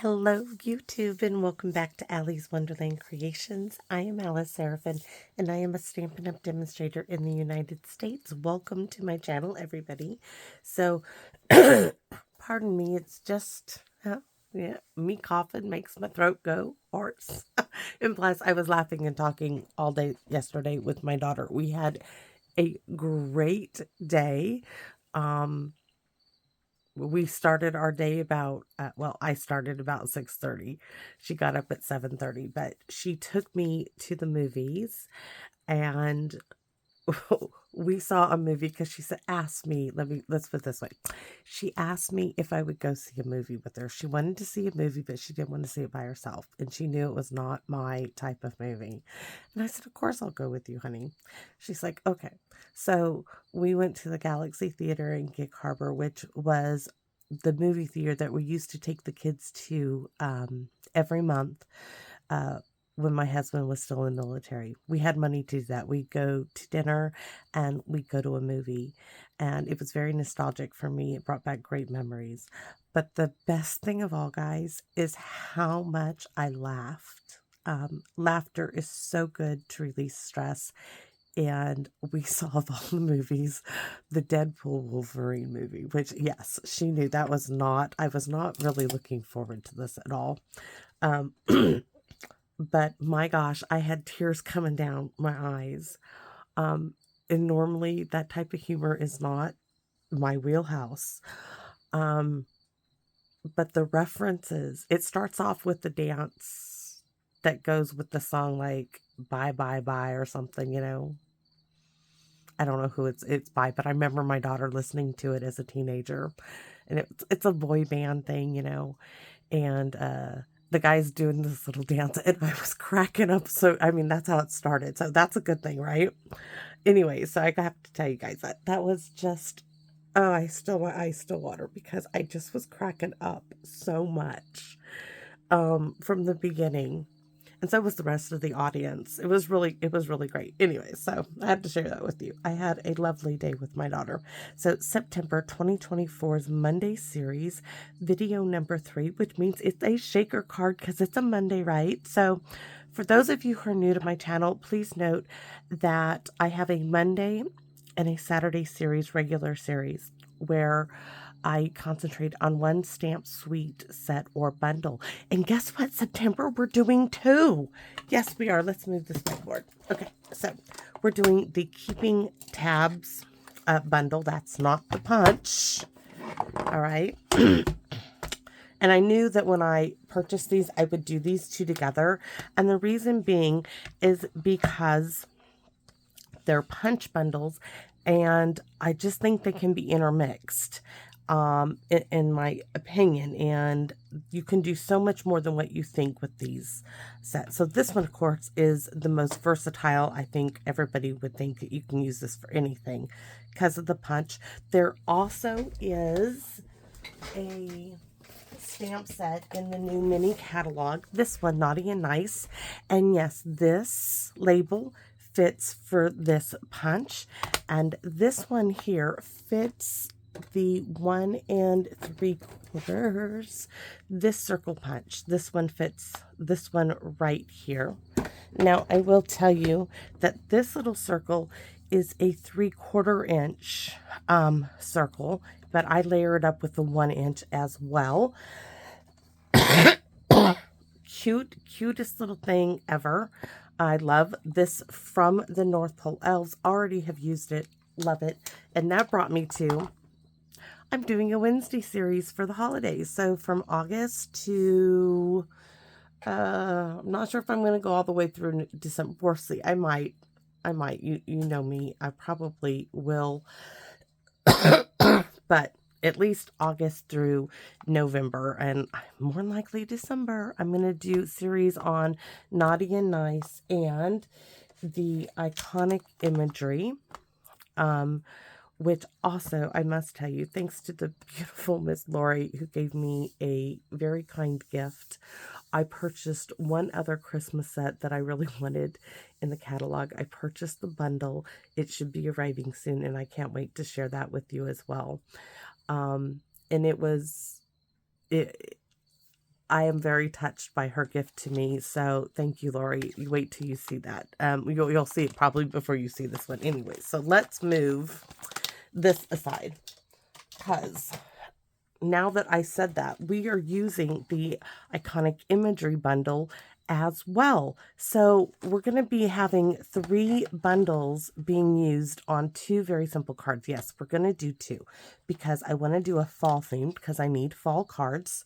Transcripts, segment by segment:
Hello, YouTube, and welcome back to Allie's Wonderland Creations. I am Alice Seraphin, and I am a Stampin' Up! Demonstrator in the United States. Welcome to my channel, everybody. So, pardon me, it's just, me coughing makes my throat go hoarse. And plus, I was laughing and talking all day yesterday with my daughter. We had a great day. We started our day about I started about 6:30. She got up at 7:30, but she took me to the movies, and we saw a movie because she said, asked me, let's put it this way. She asked me if I would go see a movie with her. She wanted to see a movie, but she didn't want to see it by herself, and she knew it was not my type of movie. And I said, of course I'll go with you, honey. She's like, okay. So we went to the Galaxy Theater in Gig Harbor, which was the movie theater that we used to take the kids to every month. When my husband was still in the military. We had money to do that. We'd go to dinner and we'd go to a movie. And it was very nostalgic for me. It brought back great memories. But the best thing of all, guys, is how much I laughed. Laughter is so good to release stress. And we saw of all the movies, the Deadpool Wolverine movie, which, yes, she knew that was not, I was not really looking forward to this at all. But my gosh, I had tears coming down my eyes. And normally that type of humor is not my wheelhouse. But the references, it starts off with the dance that goes with the song, like Bye Bye Bye or something, you know. I don't know who it's by, but I remember my daughter listening to it as a teenager. And it's a boy band thing, you know. And the guy's doing this little dance, and I was cracking up. So, I mean, that's how it started. So that's a good thing, right? Anyway, so I have to tell you guys that was just, oh, my eyes still water because I just was cracking up so much from the beginning. And so was the rest of the audience. It was really great. Anyway, so I had to share that with you. I had a lovely day with my daughter. So September 2024's Monday series, video number 3, which means it's a shaker card because it's a Monday, right? So for those of you who are new to my channel, please note that I have a Monday and a Saturday series, regular series, where I concentrate on one stamp suite set or bundle. And guess what? September, we're doing 2. Yes, we are. Let's move this whiteboard. Okay, so we're doing the Keeping Tabs bundle. That's not the punch. All right. And I knew that when I purchased these, I would do these 2 together. And the reason being is because they're punch bundles, and I just think they can be intermixed, in my opinion, and you can do so much more than what you think with these sets. So this one, of course, is the most versatile. I think everybody would think that you can use this for anything because of the punch. There also is a stamp set in the new mini catalog. This one, Naughty and Nice, and yes, this label fits for this punch, and this one here fits the 1 3/4, this circle punch. This one fits this one right here. Now I will tell you that this little circle is a 3/4 inch circle, but I layer it up with the 1 inch as well. Cutest little thing ever. I love this from the North Pole Elves. Already have used it. Love it. And that brought me to, I'm doing a Wednesday series for the holidays. So from August to, I'm not sure if I'm going to go all the way through December. We'll see. I might. You know me. I probably will. But at least August through November, and more than likely December, I'm going to do series on Naughty and Nice and the iconic Imagery, which also, I must tell you, thanks to the beautiful Miss Lori, who gave me a very kind gift, I purchased one other Christmas set that I really wanted in the catalog. I purchased the bundle. It should be arriving soon, and I can't wait to share that with you as well. And I am very touched by her gift to me. So thank you, Lori. You wait till you see that. You'll see it probably before you see this one anyway. So let's move this aside, because now that I said that, we are using the Iconic Imagery bundle as well. So we're going to be having 3 bundles being used on 2 very simple cards. Yes, we're going to do 2 because I want to do a fall theme because I need fall cards,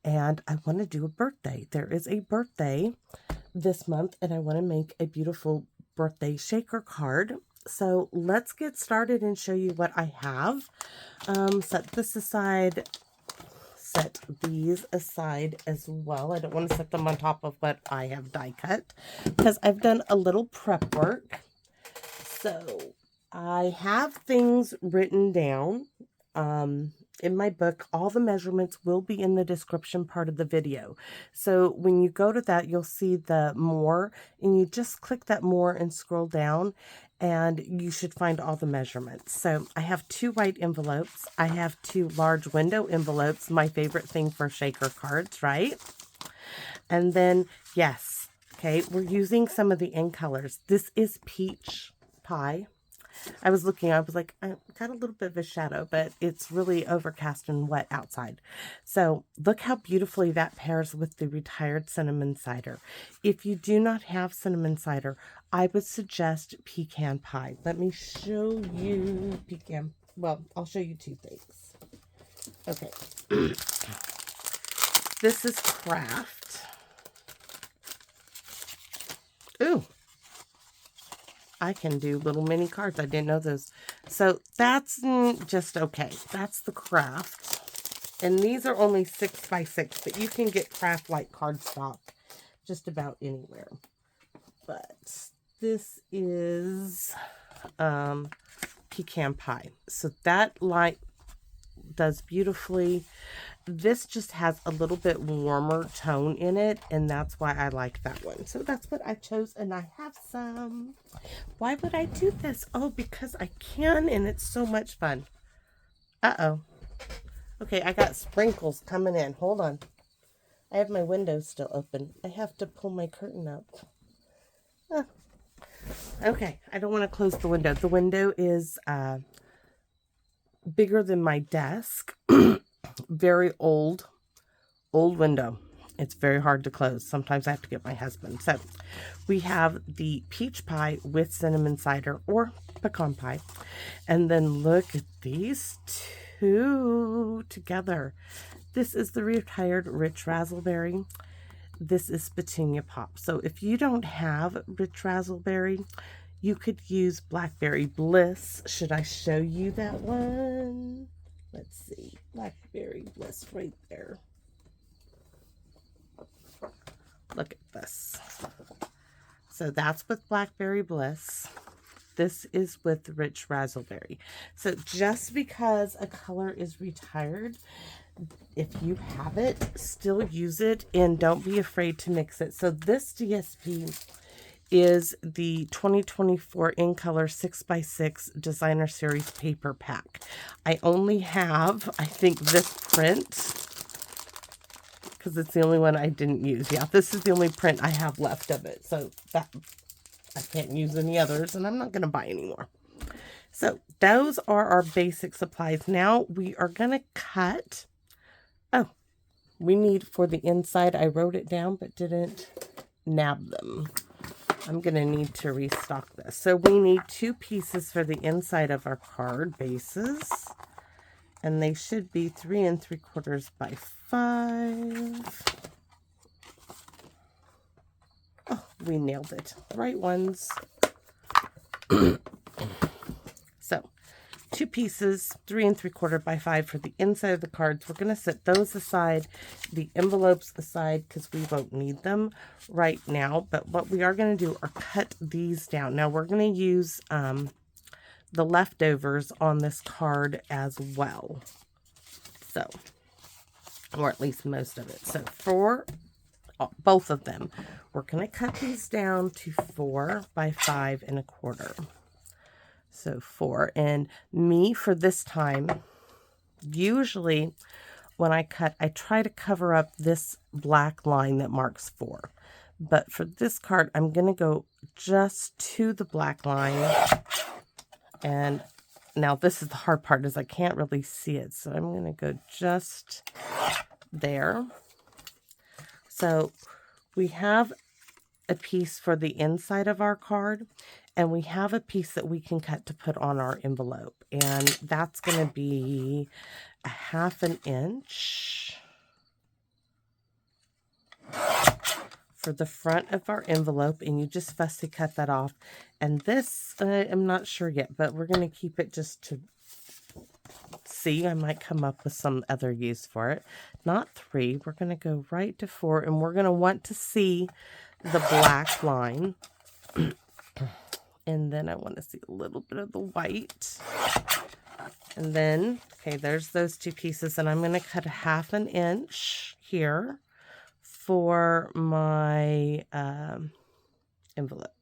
and I want to do a birthday. There is a birthday this month, and I want to make a beautiful birthday shaker card. So let's get started and show you what I have. Set this aside. Set these aside as well. I don't want to set them on top of what I have die cut because I've done a little prep work. So I have things written down in my book. All the measurements will be in the description part of the video. So when you go to that, you'll see the more, and you just click that more and scroll down, and you should find all the measurements. So I have 2 white envelopes. I have 2 large window envelopes, my favorite thing for shaker cards, right? And then, yes, okay, we're using some of the in colors. This is peach pie. I was looking, I was like, I got a little bit of a shadow, but it's really overcast and wet outside. So look how beautifully that pairs with the retired cinnamon cider. If you do not have cinnamon cider, I would suggest pecan pie. Let me show you pecan. Well, I'll show you 2 things. Okay. This is craft. Ooh. I can do little mini cards. I didn't know those. So that's just okay. That's the craft. And these are only 6 by 6, but you can get craft like cardstock just about anywhere. But this is pecan pie. So that light does beautifully. This just has a little bit warmer tone in it, and that's why I like that one. So that's what I chose, and I have some. Why would I do this? Oh, because I can, and it's so much fun. Uh-oh. Okay, I got sprinkles coming in. Hold on. I have my windows still open. I have to pull my curtain up. Okay, I don't want to close the window. The window is bigger than my desk. Very old window. It's very hard to close. Sometimes I have to get my husband. So we have the peach pie with cinnamon cider or pecan pie. And then look at these 2 together. This is the retired rich raspberry. This is petunia pop. So if you don't have rich raspberry, you could use blackberry bliss. Should I show you that one? Let's see. Blackberry bliss right there. Look at this. So that's with blackberry bliss. This is with rich raspberry. So just because a color is retired, if you have it, still use it and don't be afraid to mix it. So this DSP is the 2024 In Color 6x6 Designer Series paper pack. I only have, I think, this print because it's the only one I didn't use. Yeah, this is the only print I have left of it. So that I can't use any others, and I'm not going to buy any more. So those are our basic supplies. Now we are going to cut. Oh, we need for the inside. I wrote it down but didn't nab them. I'm going to need to restock this. So we need 2 pieces for the inside of our card bases. And they should be 3 3/4 by 5. Oh, we nailed it. Right ones. So 2 pieces, 3 3/4 by 5 for the inside of the cards. We're going to set those aside, the envelopes aside, because we won't need them right now. But what we are going to do are cut these down. Now we're going to use the leftovers on this card as well. So, or at least most of it. So for both of them, we're going to cut these down to 4 by 5 1/4. So 4. And me, for this time, usually when I cut, I try to cover up this black line that marks 4. But for this card, I'm going to go just to the black line. And now this is the hard part, is I can't really see it. So I'm going to go just there. So we have a piece for the inside of our card, and we have a piece that we can cut to put on our envelope. And that's going to be a 1/2 inch for the front of our envelope, and you just fussy cut that off. And this, I'm not sure yet, but we're going to keep it just to see. I might come up with some other use for it. Not 3. We're going to go right to 4, and we're going to want to see the black line. And then I want to see a little bit of the white. And then, okay, there's those 2 pieces, and I'm going to cut a 1/2 inch here for my envelope.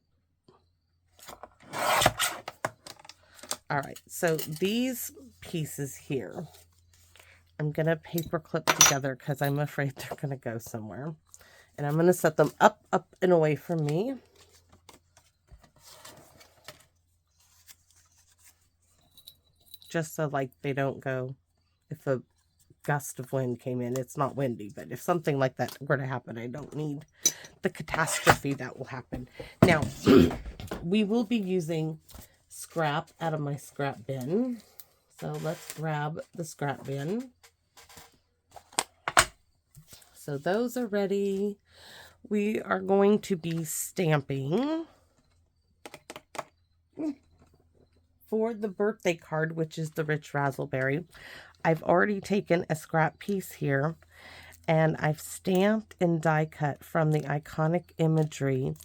All right, so these pieces here, I'm going to paper clip together because I'm afraid they're going to go somewhere. And I'm going to set them up, and away from me. Just so like they don't go, if a gust of wind came in, it's not windy, but if something like that were to happen, I don't need the catastrophe that will happen. Now, we will be using scrap out of my scrap bin. So let's grab the scrap bin. So those are ready. We are going to be stamping for the birthday card, which is the Rich Razzleberry. I've already taken a scrap piece here, and I've stamped and die cut from the iconic Imagery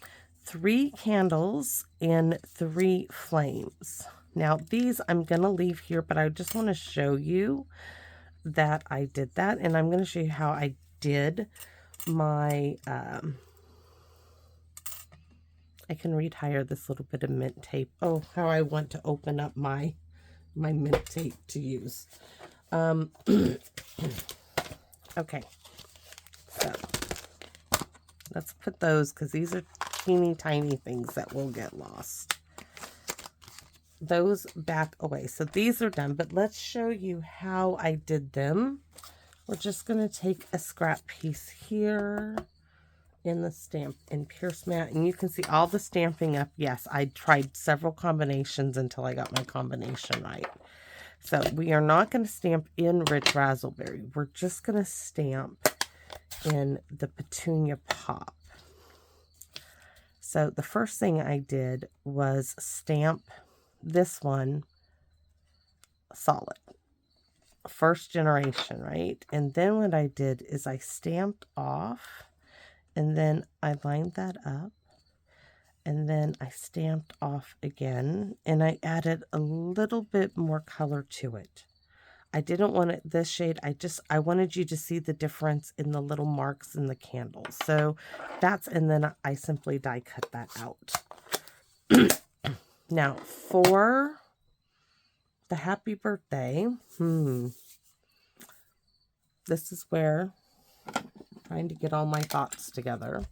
3 candles and 3 flames. Now these I'm going to leave here, but I just want to show you that I did that, and I'm going to show you how I did my I can retire this little bit of mint tape. Oh, how I want to open up my mint tape to use. Okay, so let's put those, because these are teeny tiny things that will get lost. Those back away. So these are done, but let's show you how I did them. We're just going to take a scrap piece here in the stamp and pierce mat, and you can see all the stamping up. Yes, I tried several combinations until I got my combination right. So we are not going to stamp in Rich Razzleberry. We're just going to stamp in the Petunia Pop. So the first thing I did was stamp this one solid. First generation, right? And then what I did is I stamped off, and then I lined that up, and then I stamped off again, and I added a little bit more color to it. I didn't want it this shade. I wanted you to see the difference in the little marks in the candles. So that's, and then I simply die cut that out. Now for the happy birthday, this is where I'm trying to get all my thoughts together.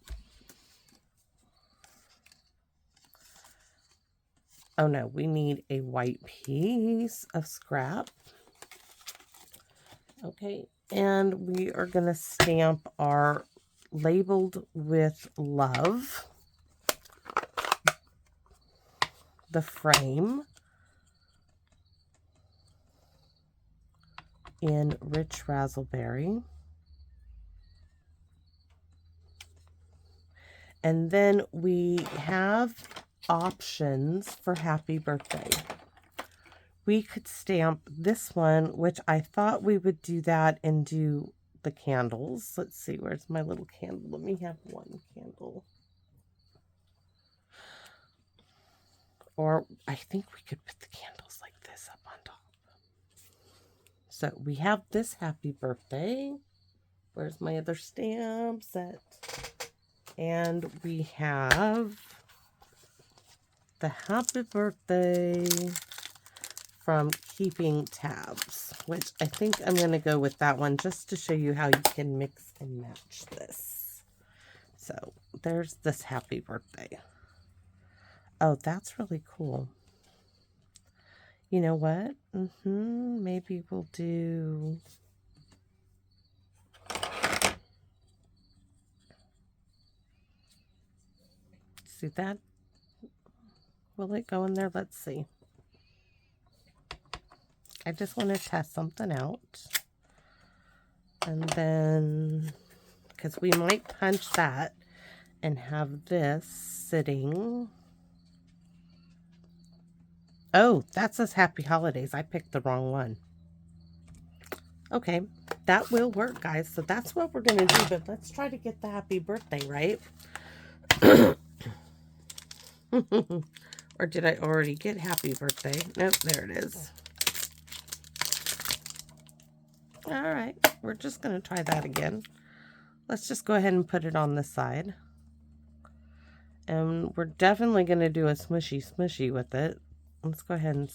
Oh no, we need a white piece of scrap. Okay, and we are going to stamp our labeled with love, the frame, in Rich Razzleberry. And then we have options for happy birthday. We could stamp this one, which I thought we would do that and do the candles. Let's see, where's my little candle? Let me have one candle. Or I think we could put the candles like this up on top. So we have this happy birthday. Where's my other stamp set? And we have the happy birthday from Keeping Tabs, which I think I'm going to go with that one just to show you how you can mix and match this. So there's this happy birthday. Oh, that's really cool. You know what? Maybe we'll do... See that? Will it go in there? Let's see. I just want to test something out. And then, because we might punch that and have this sitting. Oh, that says Happy Holidays. I picked the wrong one. Okay, that will work, guys. So that's what we're going to do. But let's try to get the happy birthday, right? Or did I already get happy birthday? Nope, there it is. All right, we're just going to try that again. Let's just go ahead and put it on this side. And we're definitely going to do a smushy smushy with it. Let's go ahead and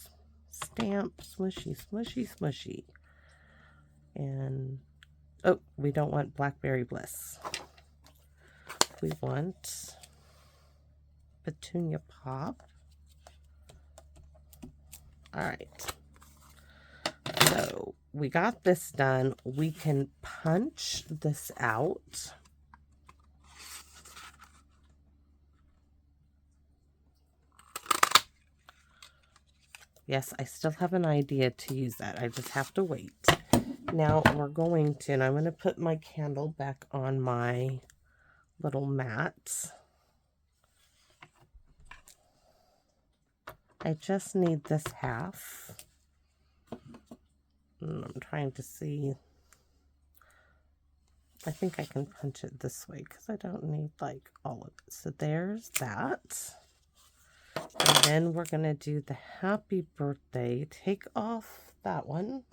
stamp smushy smushy smushy. And, oh, we don't want Blackberry Bliss. We want Petunia Pop. All right. So we got this done. We can punch this out. Yes, I still have an idea to use that. I just have to wait. Now we're going to, and I'm going to put my candle back on my little mat. I just need this half. And I'm trying to see. I think I can punch it this way because I don't need like all of it. So there's that. And then we're going to do the happy birthday. Take off that one.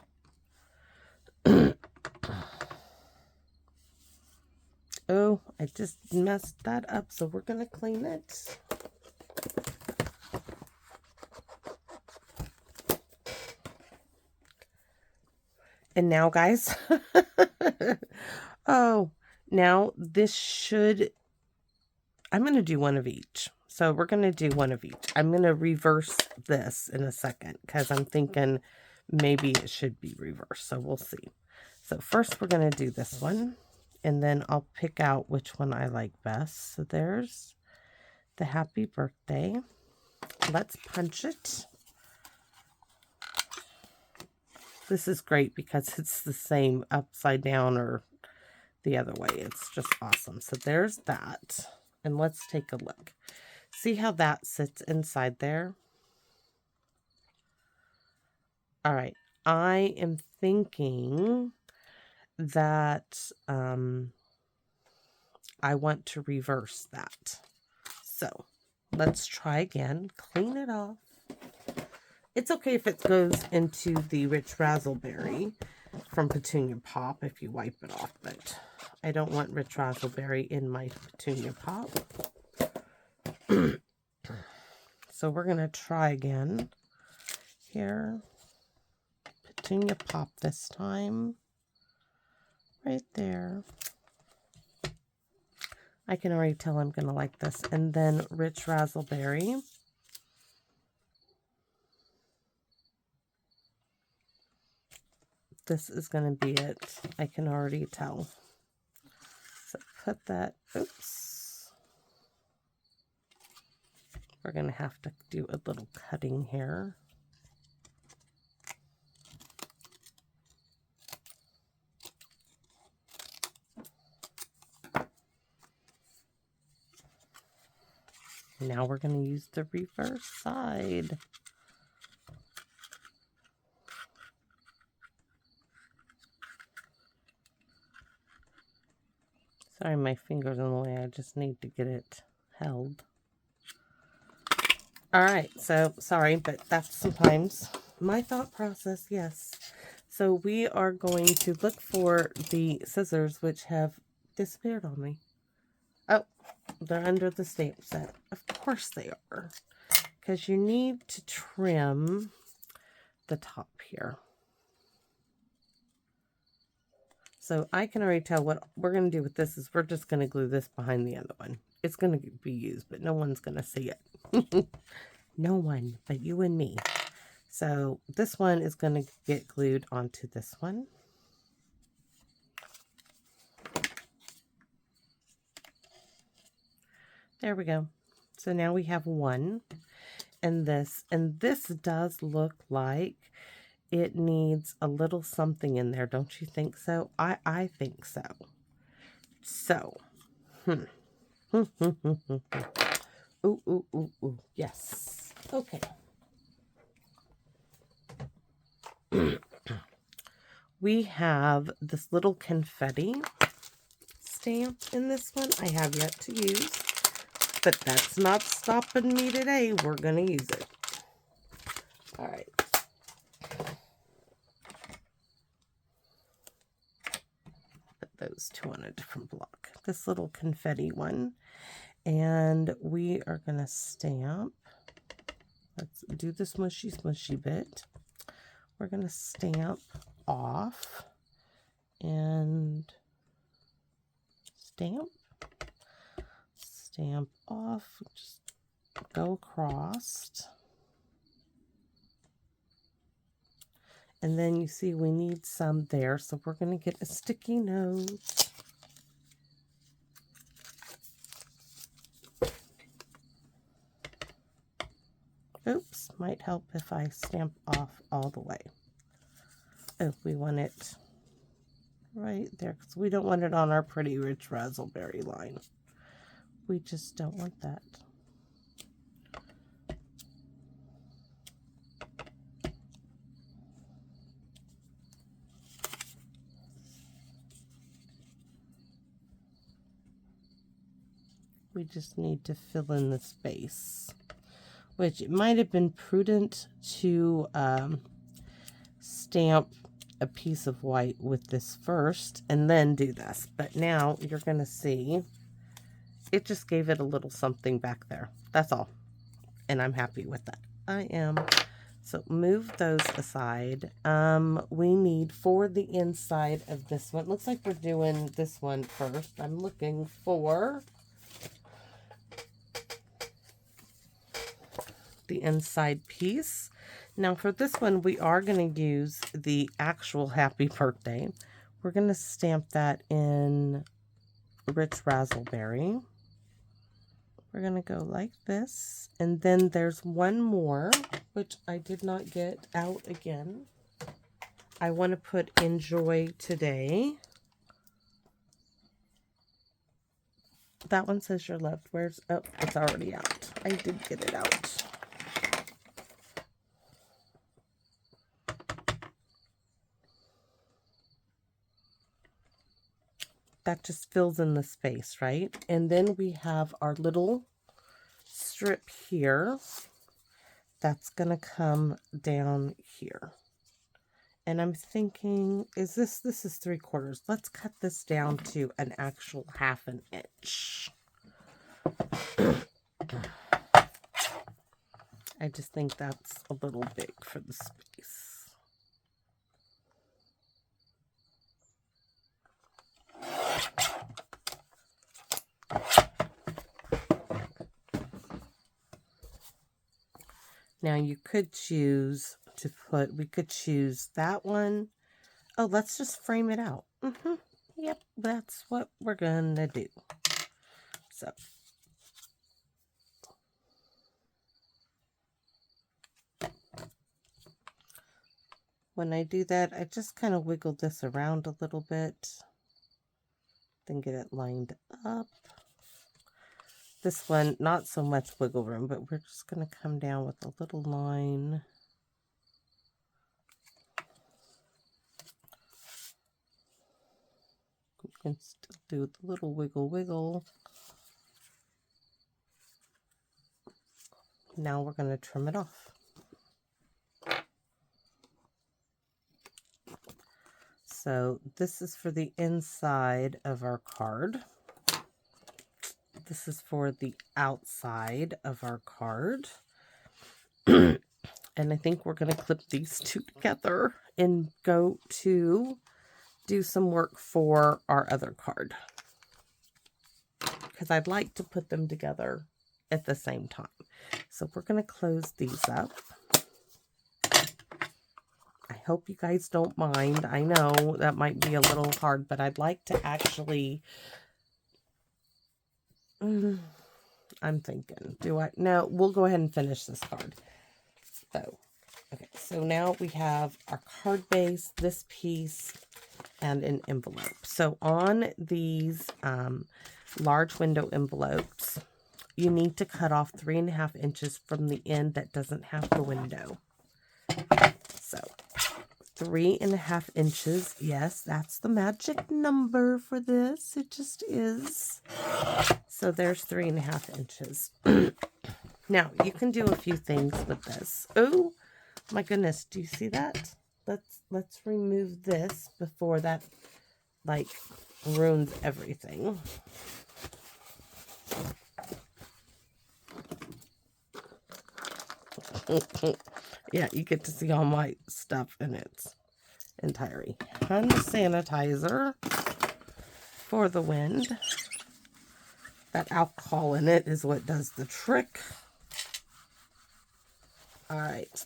Oh, I just messed that up. So we're going to clean it. And now, guys, oh, now this should, I'm going to do one of each. So we're going to do one of each. I'm going to reverse this in a second because I'm thinking maybe it should be reversed. So we'll see. So first we're going to do this one, and then I'll pick out which one I like best. So there's the happy birthday. Let's punch it. This is great because it's the same upside down or the other way. It's just awesome. So there's that. And let's take a look. See how that sits inside there? All right. I am thinking that I want to reverse that. So let's try again. Clean it off. It's okay if it goes into the Rich Razzleberry from Petunia Pop if you wipe it off, but I don't want Rich Razzleberry in my Petunia Pop. So we're going to try again here. Petunia Pop this time. Right there. I can already tell I'm going to like this. And then Rich Razzleberry. This is going to be it. I can already tell. So put that, oops. We're going to have to do a little cutting here. Now we're going to use the reverse side. Sorry, my finger's in the way. I just need to get it held. All right, so sorry, but that's sometimes my thought process, yes. So we are going to look for the scissors, which have disappeared on me. Oh, they're under the stamp set. Of course they are. Because you need to trim the top here. So I can already tell what we're going to do with this is we're just going to glue this behind the other one. It's going to be used, but no one's going to see it. No one but you and me. So this one is going to get glued onto this one. There we go. So now we have one and this does look like it needs a little something in there. Don't you think so? I think so. So, ooh, ooh, ooh, ooh. Yes. Okay. We have this little confetti stamp in this one. I have yet to use, but that's not stopping me today. We're going to use it. All right. Put those two on a different block. This little confetti one. And we are going to stamp. Let's do the smushy, smushy bit. We're going to stamp off and stamp off, just go across. And then you see we need some there, so we're going to get a sticky note. Oops, might help if I stamp off all the way. Oh, we want it right there, because we don't want it on our pretty rich raspberry line. We just don't want that. We just need to fill in the space, which it might have been prudent to stamp a piece of white with this first and then do this. But now you're going to see it just gave it a little something back there. That's all. And I'm happy with that. I am. So move those aside. We need for the inside of this one. Looks like we're doing this one first. I'm looking for the inside piece. Now for this one, we are going to use the actual happy birthday. We're going to stamp that in rich raspberry. We're going to go like this. And then there's one more, which I did not get out again. I want to put enjoy today. That one says you're loved. Where's, oh, it's already out. I did get it out. That just fills in the space, right? And then we have our little strip here that's going to come down here. And I'm thinking, is this is 3/4. Let's cut this down to an actual 1/2 inch. I just think that's a little big for the space. Now you could choose to put, we could choose that one. Oh, let's just frame it out. Yep, that's what we're gonna do. So when I do that, I just kind of wiggle this around a little bit, then get it lined up. This one, not so much wiggle room, but we're just going to come down with a little line. You can still do the little wiggle wiggle. Now we're going to trim it off. So this is for the inside of our card. This is for the outside of our card. And I think we're going to clip these two together and go to do some work for our other card, because I'd like to put them together at the same time. So we're going to close these up. I hope you guys don't mind. I know that might be a little hard, but I'd like to actually... I'm thinking, do I? No, we'll go ahead and finish this card. So, okay, so now we have our card base, this piece, and an envelope. So on these large window envelopes, you need to cut off 3.5 inches from the end that doesn't have the window. So 3.5 inches. Yes, that's the magic number for this. It just is. So there's 3.5 inches. Now, you can do a few things with this. Oh, my goodness. Do you see that? Let's remove this before that, like, ruins everything. Yeah, you get to see all my stuff in its entirety. Hand sanitizer for the wind. That alcohol in it is what does the trick. All right.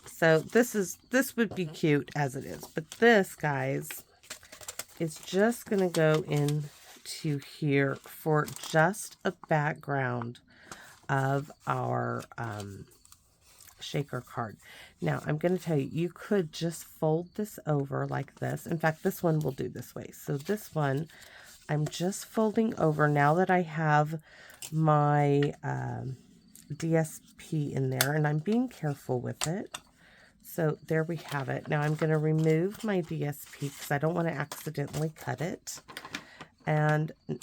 So this would be cute as it is, but this, guys, is just going to go into here for just a background of our shaker card. Now, I'm going to tell you, you could just fold this over like this. In fact, this one will do this way. So this one, I'm just folding over now that I have my DSP in there, and I'm being careful with it. So there we have it. Now I'm going to remove my DSP because I don't want to accidentally cut it. And I'm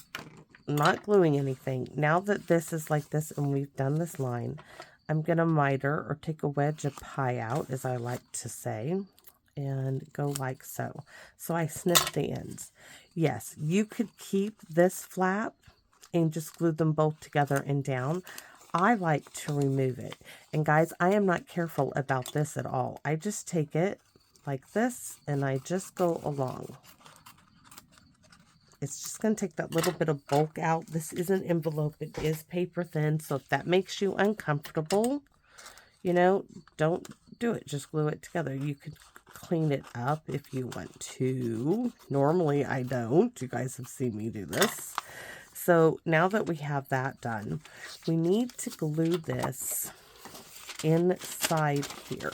not gluing anything. Now that this is like this and we've done this line, I'm going to miter or take a wedge of pie out, as I like to say, and go like so. So I snip the ends. Yes, you could keep this flap and just glue them both together and down. I like to remove it. And guys, I am not careful about this at all. I just take it like this and I just go along. It's just going to take that little bit of bulk out. This is an envelope. It is paper thin. So if that makes you uncomfortable, you know, don't do it. Just glue it together. You could clean it up if you want to. Normally I don't. You guys have seen me do this. So now that we have that done, we need to glue this inside here.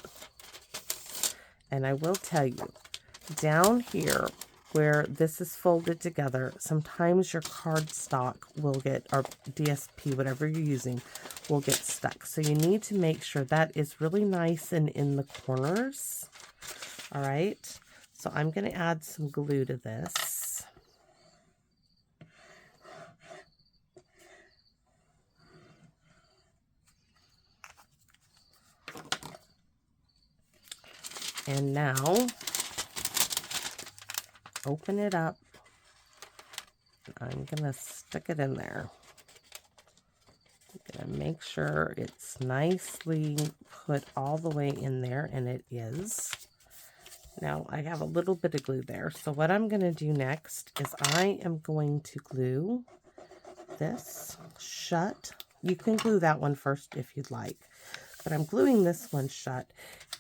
And I will tell you, down here where this is folded together, sometimes your cardstock will get, or DSP, whatever you're using, will get stuck. So you need to make sure that is really nice and in the corners. All right. So I'm going to add some glue to this. And now, open it up. I'm going to stick it in there. I'm going to make sure it's nicely put all the way in there, and it is. Now, I have a little bit of glue there. So what I'm going to do next is I am going to glue this shut. You can glue that one first if you'd like. But I'm gluing this one shut,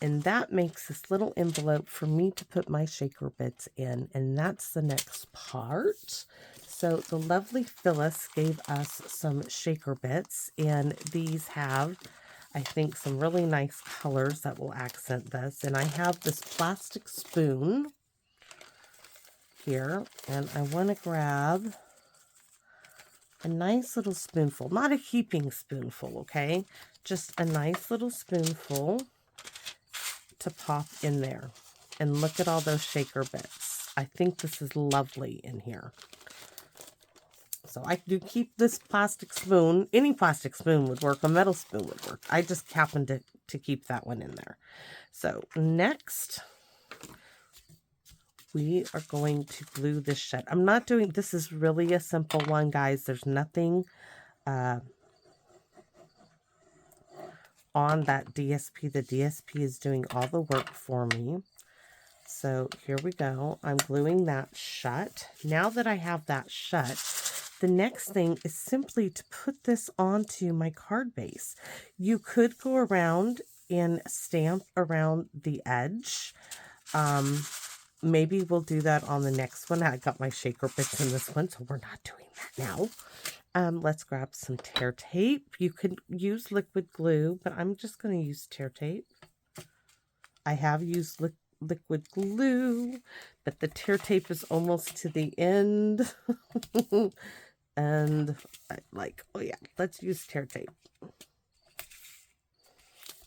and that makes this little envelope for me to put my shaker bits in, and that's the next part. So the lovely Phyllis gave us some shaker bits, and these have, I think, some really nice colors that will accent this. And I have this plastic spoon here, and I want to grab a nice little spoonful, not a heaping spoonful, okay? Just a nice little spoonful to pop in there. And look at all those shaker bits. I think this is lovely in here. So I do keep this plastic spoon. Any plastic spoon would work. A metal spoon would work. I just happened to keep that one in there. So next, we are going to glue this shut. I'm not doing, this is really a simple one, guys. There's nothing on that DSP. The DSP is doing all the work for me. So here we go. I'm gluing that shut. Now that I have that shut, the next thing is simply to put this onto my card base. You could go around and stamp around the edge. Maybe we'll do that on the next one. I got my shaker bits in this one, so we're not doing that now. Let's grab some tear tape. You could use liquid glue, but I'm just going to use tear tape. I have used liquid glue, but the tear tape is almost to the end. And I like, oh yeah, let's use tear tape.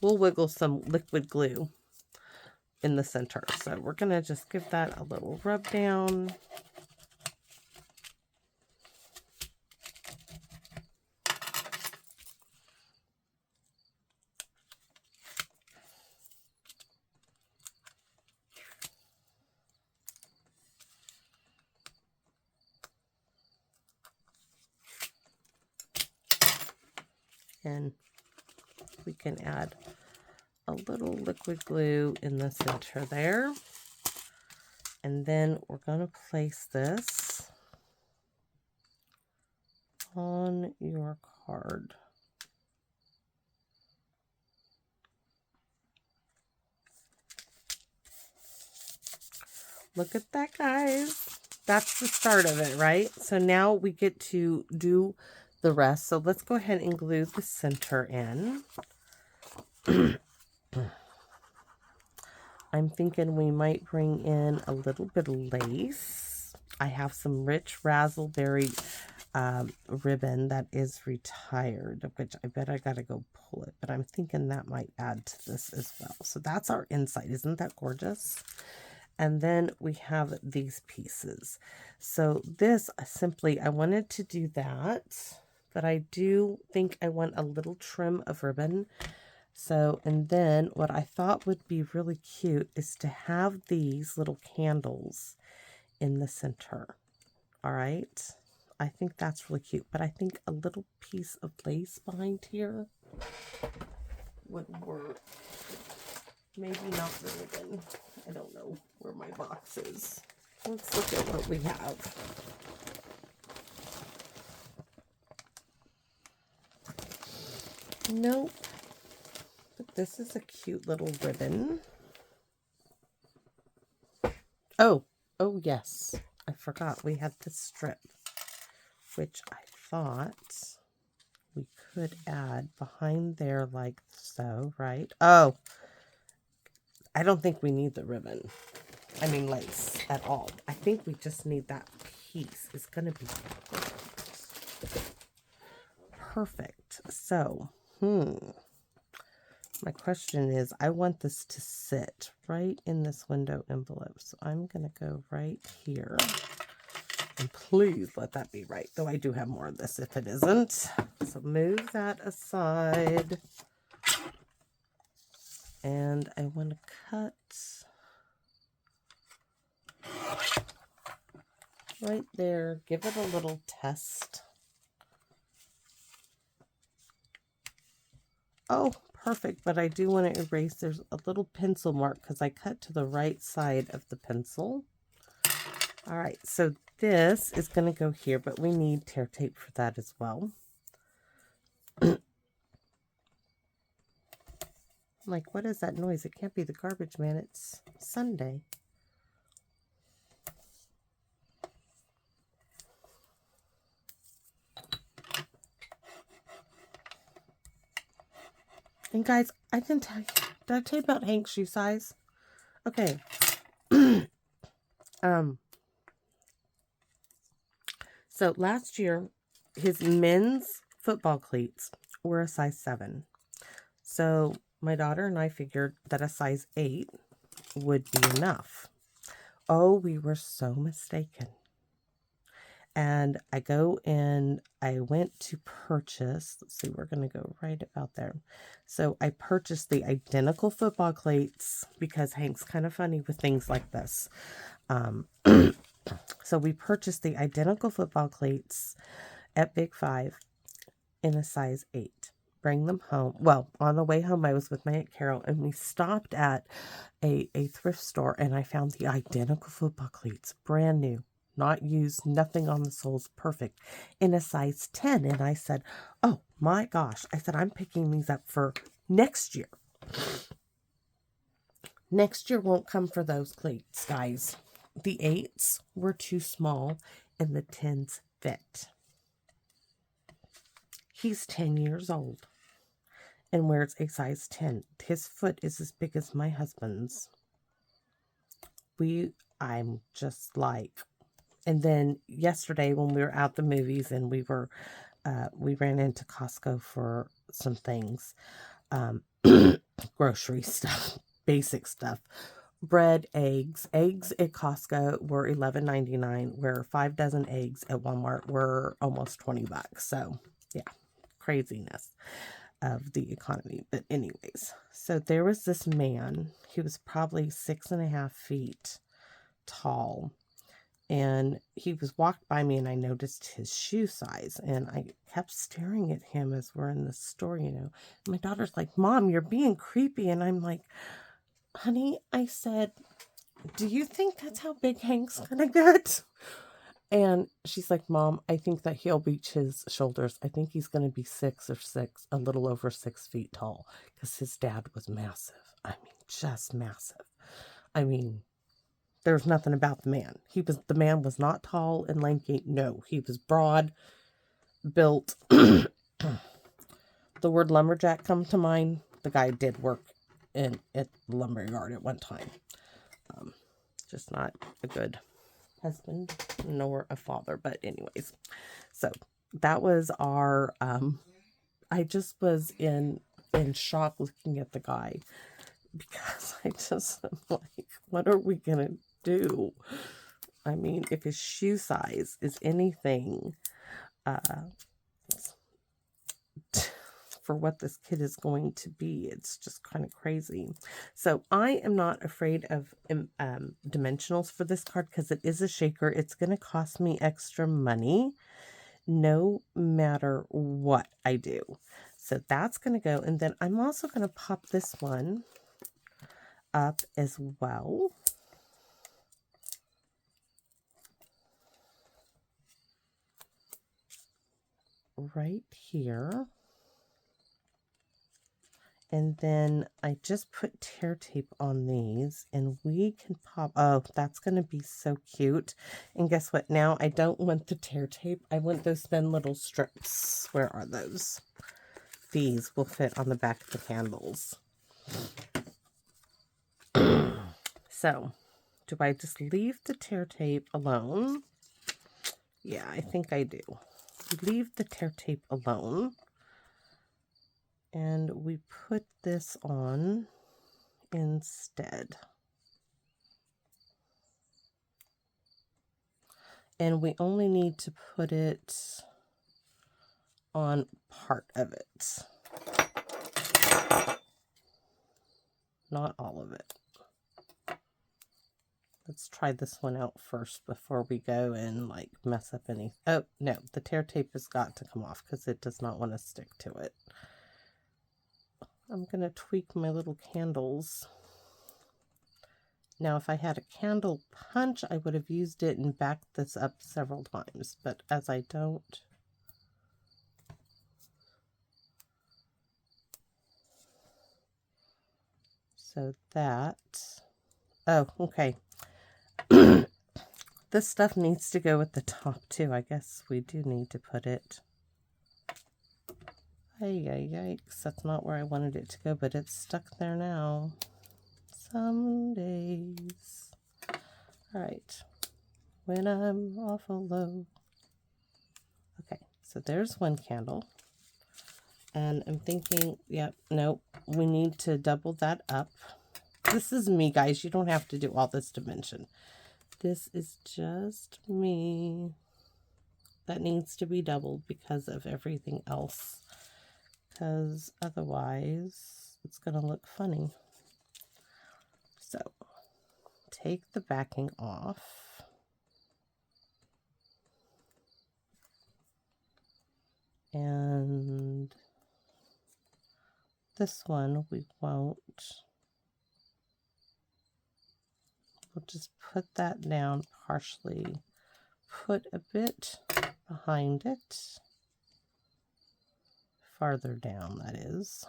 We'll wiggle some liquid glue in the center. So we're going to just give that a little rub down. And we can add a little liquid glue in the center there. And then we're going to place this on your card. Look at that, guys. That's the start of it, right? So now we get to do the rest. So let's go ahead and glue the center in. I'm thinking we might bring in a little bit of lace. I have some rich raspberry ribbon that is retired, which I bet I gotta go pull it, but I'm thinking that might add to this as well. So that's our inside. Isn't that gorgeous? And then we have these pieces. So this simply, I wanted to do that, but I do think I want a little trim of ribbon. So, and then what I thought would be really cute is to have these little candles in the center. All right. I think that's really cute, but I think a little piece of lace behind here would work. Maybe not the ribbon. I don't know where my box is. Let's look at what we have. Nope. But this is a cute little ribbon. Oh yes. I forgot we had this strip, which I thought we could add behind there like so, right? Oh, I don't think we need the ribbon. I mean lace at all. I think we just need that piece. It's going to be perfect. So, my question is, I want this to sit right in this window envelope. So I'm going to go right here. And please let that be right. Though I do have more of this if it isn't. So move that aside. And I want to cut right there. Give it a little test. Oh, perfect. But I do want to erase. There's a little pencil mark because I cut to the right side of the pencil. All right. So this is going to go here, but we need tear tape for that as well. Like, what is that noise? It can't be the garbage man. It's Sunday. And guys, I didn't tell you. Did I tell you about Hank's shoe size? Okay. So last year, his men's football cleats were a size 7. So my daughter and I figured that a size 8 would be enough. Oh, we were so mistaken. And I went to purchase, let's see, we're going to go right about there. So I purchased the identical football cleats because Hank's kind of funny with things like this. So we purchased the identical football cleats at Big 5 in a size 8. bring them home. Well, on the way home, I was with my Aunt Carol, and we stopped at a thrift store, and I found the identical football cleats, brand new, not used, nothing on the soles, perfect, in a size 10. And I said, oh my gosh. I said, I'm picking these up for next year. Next year won't come for those cleats, guys. The 8s were too small, and the 10s fit. He's 10 years old and wears a size 10. His foot is as big as my husband's. I'm just like, and then yesterday when we were at the movies and we ran into Costco for some things, grocery stuff, basic stuff, bread, eggs. Eggs at Costco were $11.99, where 5 dozen eggs at Walmart were almost $20. So yeah, craziness of the economy. But anyways, so there was this man. He was probably 6.5 feet tall, and he walked by me, and I noticed his shoe size, and I kept staring at him as we're in the store, you know. My daughter's like, Mom, you're being creepy. And I'm like, honey, I said, do you think that's how big Hank's gonna get? And she's like, Mom, I think that he'll reach his shoulders. I think he's going to be 6 or 6, a little over 6 feet tall, because his dad was massive. I mean, just massive. I mean, there's nothing about the man. The man was not tall and lanky. No, he was broad, built. The word lumberjack come to mind. The guy did work at the lumberyard at one time. Just not a good husband nor a father, but anyways, so that was our I just was in shock looking at the guy, because I just am like, what are we gonna do? I mean, if his shoe size is anything for what this kid is going to be, it's just kind of crazy. So I am not afraid of dimensionals for this card, because it is a shaker. It's going to cost me extra money no matter what I do. So that's going to go. And then I'm also going to pop this one up as well. Right here. And then I just put tear tape on these, and we can pop, oh, that's going to be so cute. And guess what? Now I don't want the tear tape. I want those thin little strips. Where are those? These will fit on the back of the candles. So, do I just leave the tear tape alone? Yeah, I think I do. Leave the tear tape alone. And we put this on instead. And we only need to put it on part of it. Not all of it. Let's try this one out first before we go and like mess up any. Oh, no, the tear tape has got to come off because it does not want to stick to it. I'm going to tweak my little candles. Now, if I had a candle punch, I would have used it and backed this up several times, but as I don't. So that, oh, okay. This stuff needs to go at the top too. I guess we do need to put it. Yikes, that's not where I wanted it to go, but it's stuck there now. Some days. All right, when I'm awful low. Okay, so there's one candle. And I'm thinking, yep, nope, we need to double that up. This is me, guys. You don't have to do all this dimension. This is just me. That needs to be doubled because of everything else. Because otherwise, it's going to look funny. So, take the backing off. And This one we won't. We'll just put that down partially. Put a bit behind it. Farther down, that is.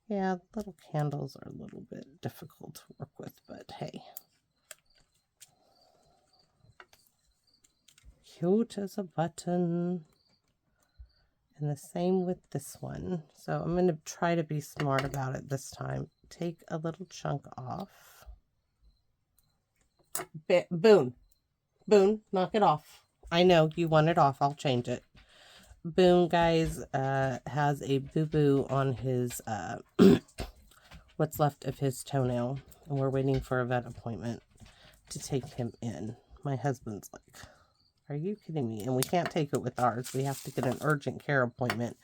Yeah, little candles are a little bit difficult to work with, but hey. Cute as a button. And the same with this one. So I'm going to try to be smart about it this time. Take a little chunk off. Boone, knock it off. I know you want it off. I'll change it. Boone, guys, has a boo-boo on his, what's left of his toenail. And we're waiting for a vet appointment to take him in. My husband's like, are you kidding me? And we can't take it with ours. We have to get an urgent care appointment.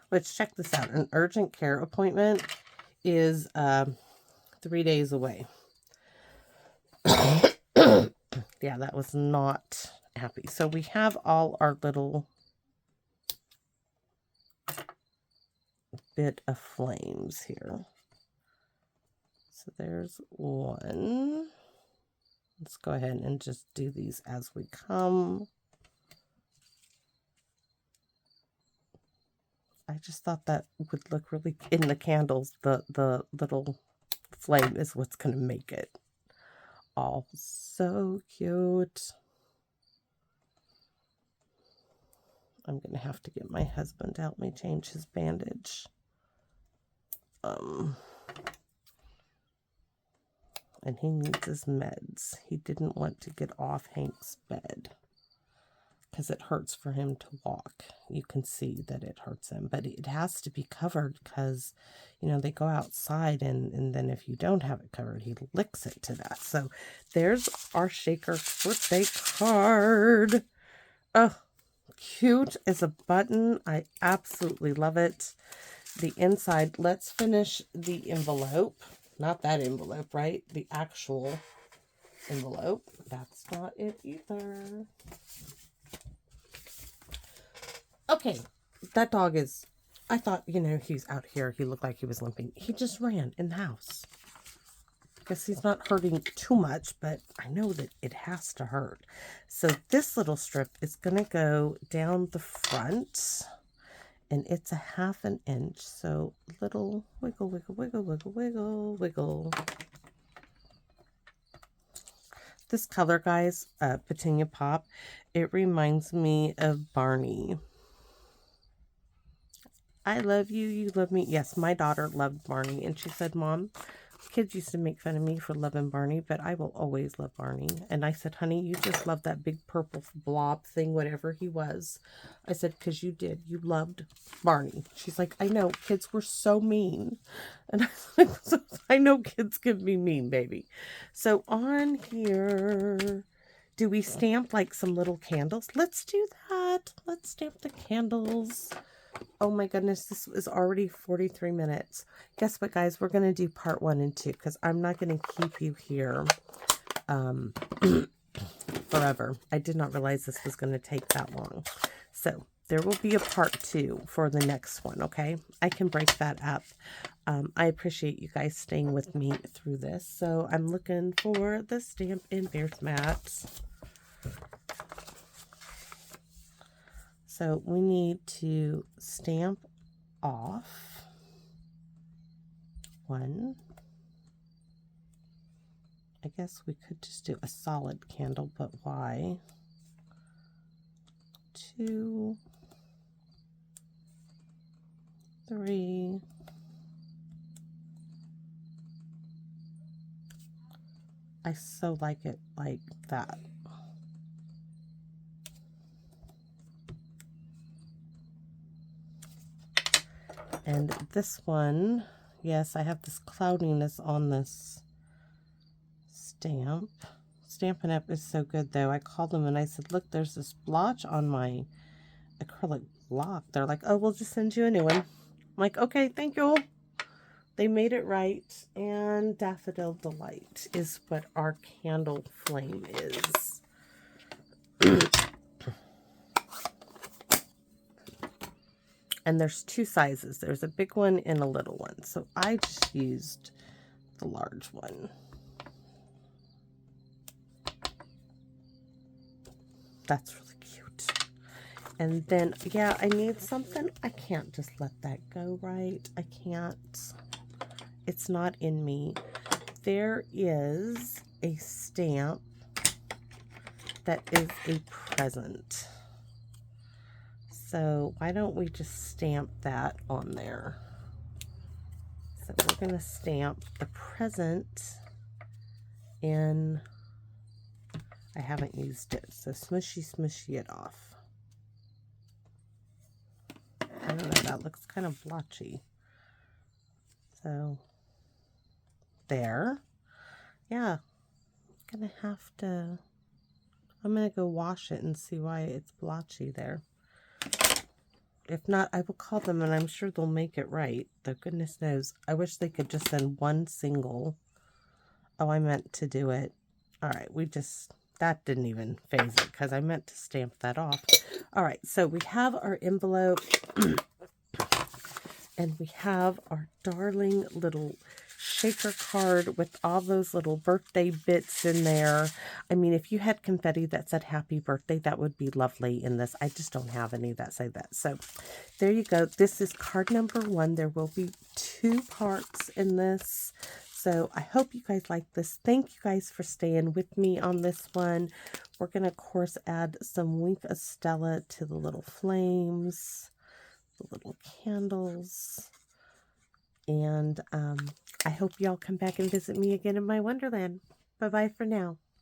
Which, check this out. An urgent care appointment is 3 days away. Yeah, that was not happy. So we have all our little bit of flames here. So there's one. Let's go ahead and just do these as we come. I just thought that would look really, in the candles, the little flame is what's going to make it all so cute. I'm going to have to get my husband to help me change his bandage. And he needs his meds. He didn't want to get off Hank's bed because it hurts for him to walk. You can see that it hurts him, but it has to be covered because, you know, they go outside and then if you don't have it covered, he licks it to death. So there's our Shaker birthday card. Oh, cute as a button. I absolutely love it. The inside, let's finish the envelope. Not that envelope, right? The actual envelope. That's not it either. Okay, that dog is, I thought, you know, he's out here. He looked like he was limping. He just ran in the house. Guess he's not hurting too much, but I know that it has to hurt. So this little strip is going to go down the front. And it's a 1/2 inch. So little wiggle, wiggle, wiggle, wiggle, wiggle, wiggle. This color, guys, Petunia Pop, it reminds me of Barney. I love you, you love me. Yes, my daughter loved Barney. And she said, Mom, kids used to make fun of me for loving Barney, but I will always love Barney. And I said, honey, you just love that big purple blob thing, whatever he was. I said, because you did. You loved Barney. She's like, I know. Kids were so mean. And I was like, I know kids can be mean, baby. So on here, do we stamp like some little candles? Let's do that. Let's stamp the candles. Oh my goodness, this is already 43 minutes. Guess what, guys? We're going to do part 1 and 2 because I'm not going to keep you here forever. I did not realize this was going to take that long. So there will be a part 2 for the next one, okay? I can break that up. I appreciate you guys staying with me through this. So I'm looking for the Stampin' Bears mats. So we need to stamp off 1. I guess we could just do a solid candle, but why? 2, 3. I so like it like that. And this one, yes, I have this cloudiness on this stamp. Stampin' Up is so good, though. I called them and I said, look, there's this blotch on my acrylic block. They're like, oh, we'll just send you a new one. I'm like, okay, thank you. They made it right. And Daffodil Delight is what our candle flame is. And there's two sizes. There's a big one and a little one. So I just used the large one. That's really cute. And then, yeah, I need something. I can't just let that go, right? I can't. It's not in me. There is a stamp that is a present. So why don't we just stamp that on there? So we're going to stamp the present in, I haven't used it, so smushy it off. I don't know, that looks kind of blotchy. So there. Yeah, I'm going to have to, I'm going to go wash it and see why it's blotchy there. If not, I will call them and I'm sure they'll make it right. Though goodness knows, I wish they could just send one single. Oh, I meant to do it. All right, that didn't even phase it because I meant to stamp that off. All right, so we have our envelope and we have our darling little shaker card with all those little birthday bits in there. I mean, if you had confetti that said happy birthday, that would be lovely in this. I just don't have any that say that. So there you go. This is card number 1. There will be 2 parts in this. So I hope you guys like this. Thank you guys for staying with me on this one. We're going to, of course, add some Wink of Stella to the little flames, the little candles. And I hope y'all come back and visit me again in my Wonderland. Bye-bye for now.